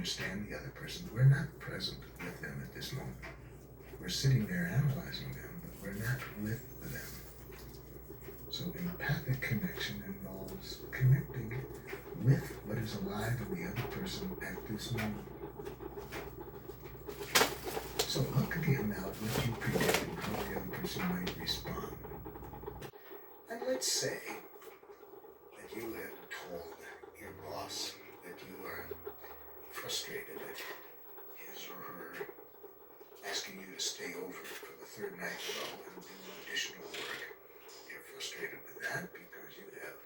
understand the other person. We're not present with them at this moment. We're sitting there analyzing them, but we're not with them. So empathic connection involves connecting with what is alive in the other person at this moment. So look again now at what you predicted how the other person might respond. And let's say that you have told your boss that you are frustrated at his or her asking you to stay over for the third night in a row and do additional work. You're frustrated with that because you have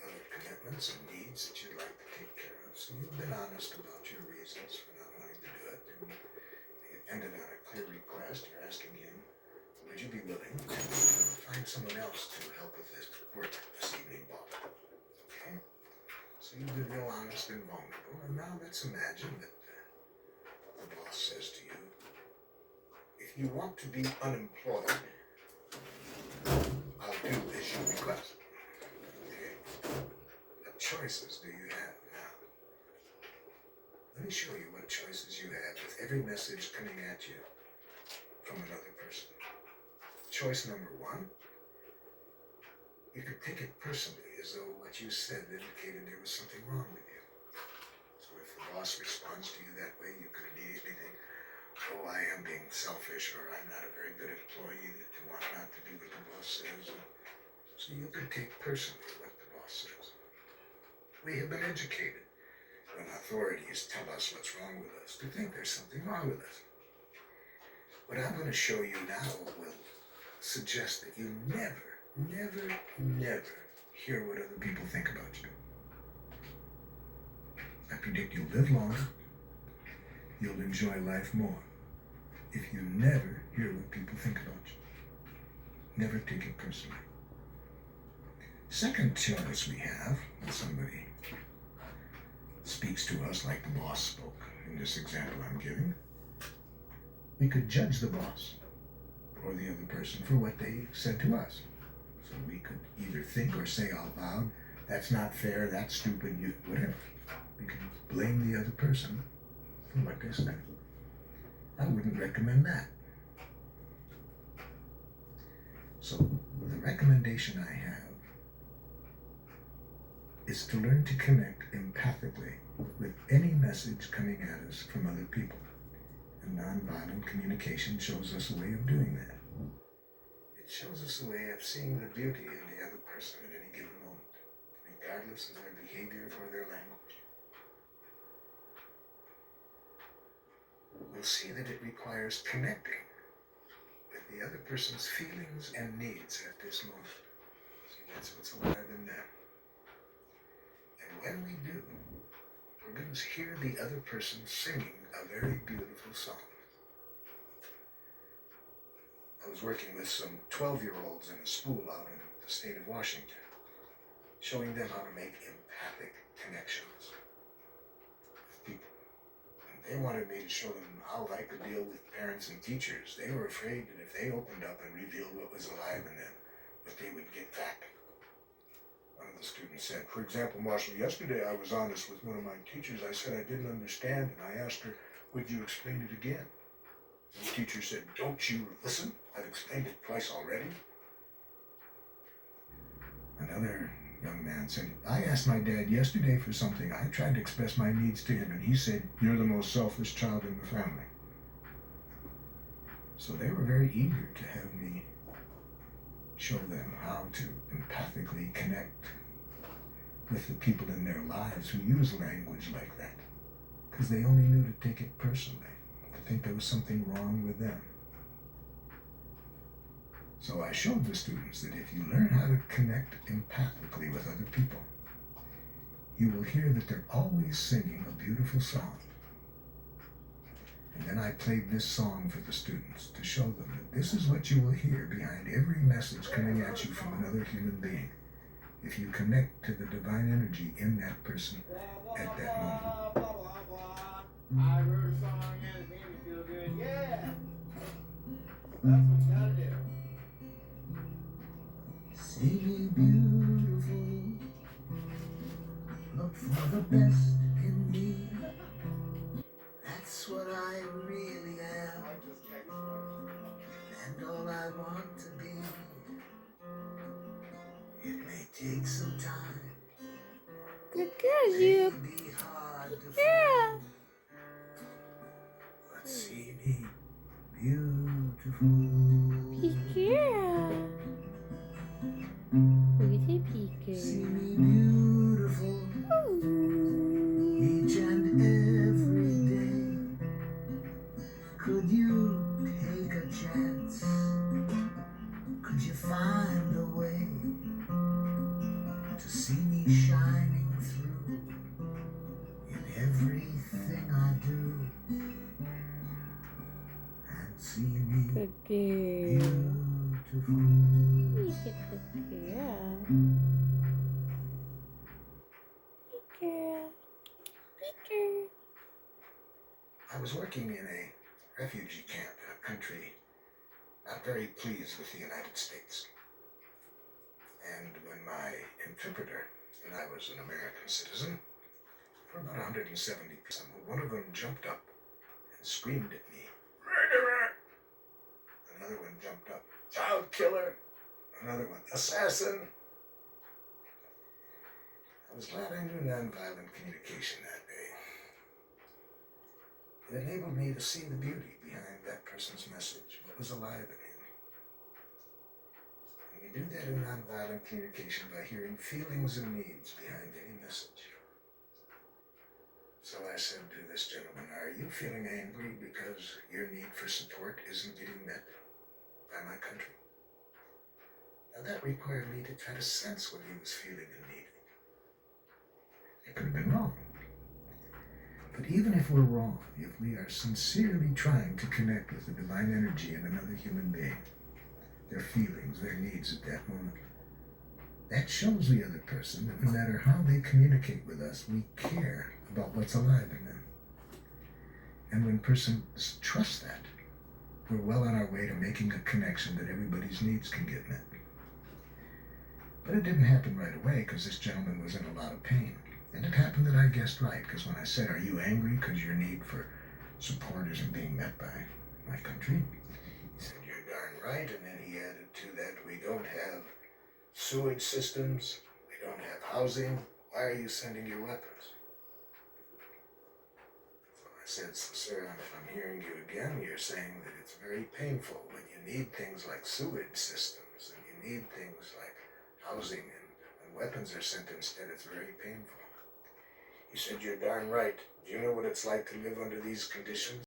other commitments and needs that you'd like to take care of. So you've been honest about your reasons for not wanting to do it. And it ended on a clear request. You're asking him, would you be willing to find someone else to help with this work this evening, Bob? Okay? So you've been real honest and vulnerable. And now let's imagine that the boss says to you, if you want to be unemployed, I'll do as you request. Okay? What choices do you have now? Let me show you what choices you have with every message coming at you from another person. Choice number one, you could take it personally as though what you said indicated there was something wrong with you. So if the boss responds to you that way, you could immediately think, oh, I am being selfish, or I'm not a very good employee to want not to do what the boss says. So you could take personally what the boss says. We have been educated when authorities tell us what's wrong with us to think there's something wrong with us. What I'm going to show you now will suggest that you never hear what other people think about you. I predict you'll live longer, you'll enjoy life more, if you never hear what people think about you. Never take it personally. Second choice we have, when somebody speaks to us like the boss spoke in this example I'm giving, we could judge the boss or the other person for what they said to us. So we could either think or say out loud, that's not fair, that's stupid, whatever. We could blame the other person for what they said. I wouldn't recommend that. So the recommendation I have is to learn to connect empathically with any message coming at us from other people. And nonviolent communication shows us a way of doing that. It shows us a way of seeing the beauty in the other person at any given moment, regardless of their behavior or their language. We'll see that it requires connecting with the other person's feelings and needs at this moment. See, that's what's alive in them. And when we do, we're going to hear the other person singing a very beautiful song. I was working with some 12-year-olds in a school out in the state of Washington, showing them how to make empathic connections with people. And they wanted me to show them how I could deal with parents and teachers. They were afraid that if they opened up and revealed what was alive in them, that they would get back. One of the students said, for example, Marshall, yesterday I was honest with one of my teachers. I said I didn't understand, and I asked her, would you explain it again? The teacher said, don't you listen? I've explained it twice already. Another young man said, I asked my dad yesterday for something. I tried to express my needs to him, and he said, you're the most selfish child in the family. So they were very eager to have me show them how to empathically connect with the people in their lives who use language like that, because they only knew to take it personally, to think there was something wrong with them. So I showed the students that if you learn how to connect empathically with other people, you will hear that they're always singing a beautiful song. And then I played this song for the students to show them that this is what you will hear behind every message coming at you from another human being, if you connect to the divine energy in that person at that moment. I wrote a song and it made me feel good. Yeah! That's what you gotta do. Silly beautiful, look for the best in me. That's what I really am, and all I want to be. It may take some time, Good girl, may you. be hard to Yeah. find, but see me beautiful. Pika. Who's a Pika? See me beautiful Ooh. each and every day. Could you take a chance? Could you find a way to see me shining through in everything I do, and see me Good girl. beautiful? He's a good girl. Good girl. Good girl. I was working in a refugee camp in a country not very pleased with the United States. And when my interpreter, and I was an American citizen, for about 170 people, one of them jumped up and screamed at me, "Murderer!" Another one jumped up, "Child killer!" Another one, "Assassin!" I was glad I knew nonviolent communication that day. It enabled me to see the beauty behind that person's message, what was alive in him. And we do that in nonviolent communication by hearing feelings and needs behind any message. So I said to this gentleman, "Are you feeling angry because your need for support isn't getting met by my country?" Now that required me to try to sense what he was feeling and needing. I could have been wrong. But even if we're wrong, if we are sincerely trying to connect with the divine energy in another human being, their feelings, their needs at that moment, that shows the other person that no matter how they communicate with us, we care about what's alive in them. And when persons trust that, we're well on our way to making a connection that everybody's needs can get met. But it didn't happen right away because this gentleman was in a lot of pain. And it happened that I guessed right, because when I said, "Are you angry because your need for support isn't being met by my country?" he said, "You're darn right." And then he added to that, "We don't have sewage systems, we don't have housing. Why are you sending your weapons?" So I said, "So sir, if I'm hearing you again, you're saying that it's very painful when you need things like sewage systems and you need things like housing and weapons are sent instead. It's very painful." He said, "You're darn right. Do you know what it's like to live under these conditions?"